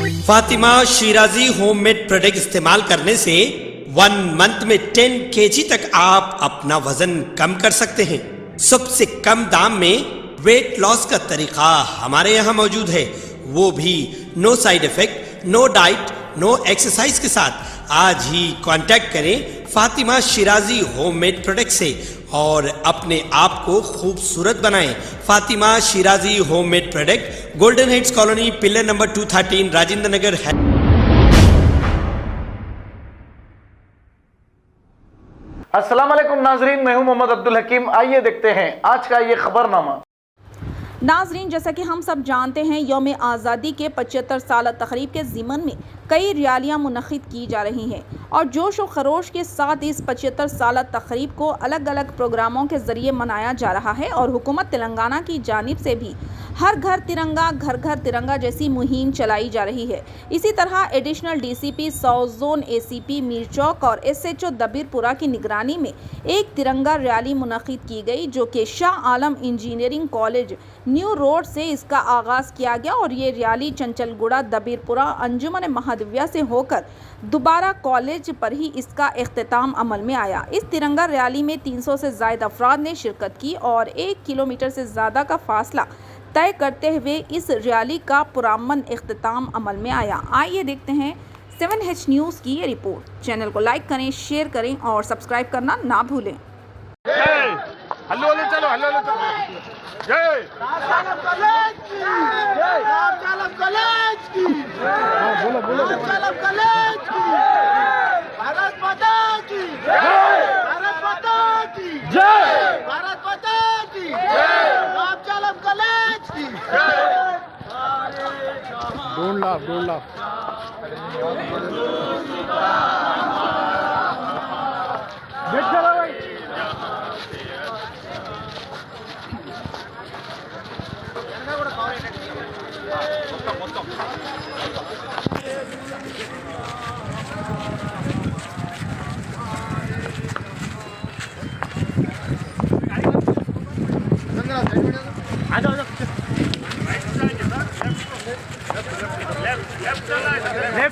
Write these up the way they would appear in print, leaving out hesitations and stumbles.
Fatima Shirazi homemade product इस्तेमाल करने से 1 मंथ में 10 kg तक आप अपना वजन कम कर सकते हैं। सबसे कम दाम में वेट लॉस का तरीका हमारे यहाँ मौजूद है, वो भी no side effect, no diet, no exercise के साथ। आज ही कांटेक्ट करें फातिमा शिराजी होममेड प्रोडक्ट से और अपने आप को खूबसूरत बनाएं। Fatima Shirazi homemade product, golden heads colony, pillar number 213, Rajendra Nagar है। अस्सलाम वालेकुम नाजरीन, मैं हूं मोहम्मद अब्दुल हकीम। आइए देखते हैं आज का ये खबरनामा। नाजरीन, जैसा कि हम सब जानते हैं, यौम आज़ादी के 75 साल तकरीब के ज़िमन में कई रैलियाँ मुनक़िद की जा रही हैं और जोश व खरोश के साथ इस 75 साल तकरीब को अलग अलग प्रोग्रामों के ज़रिए मनाया जा रहा है और हुकूमत तेलंगाना की जानिब से भी हर घर तिरंगा घर घर तिरंगा जैसी मुहिम चलाई जा रही है। इसी तरह additional DCP south zone ACP Mir Chowk और SHO दबीरपुरा की निगरानी में एक तिरंगा रैली मुनक़िद की गई, जो कि Shah Alam engineering college new road से इसका आगाज़ किया गया और ये रैली चंचलगुड़ा दबीरपुरा अंजुमन महादिव्या से होकर दोबारा कॉलेज पर ही इसका इख्तिताम अमल में आया। इस तिरंगा रैली में 300 से ज़ायद अफराद ने शिरकत की और 1 किलोमीटर से ज़्यादा का फासला तय करते हुए इस रैली का पुरअमन इख्तिताम अमल में आया। आइए देखते हैं 7H न्यूज़ की ये रिपोर्ट। चैनल को लाइक करें, शेयर करें और सब्सक्राइब करना ना भूलें। Don't laugh.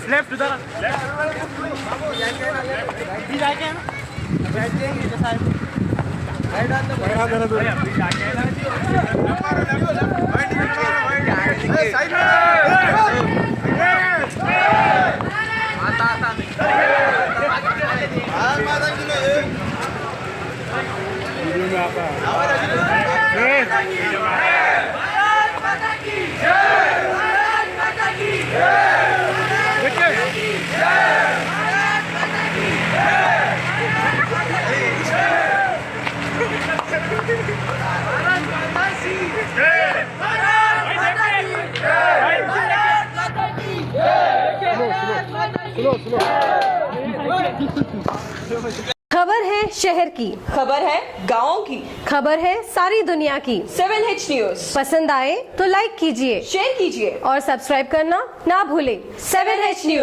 लेफ्ट उधर खबर है शहर की, खबर है गाँव की, खबर है सारी दुनिया की। 7H न्यूज़ पसंद आए तो लाइक कीजिए, शेयर कीजिए और सब्सक्राइब करना ना भूलें। 7H news.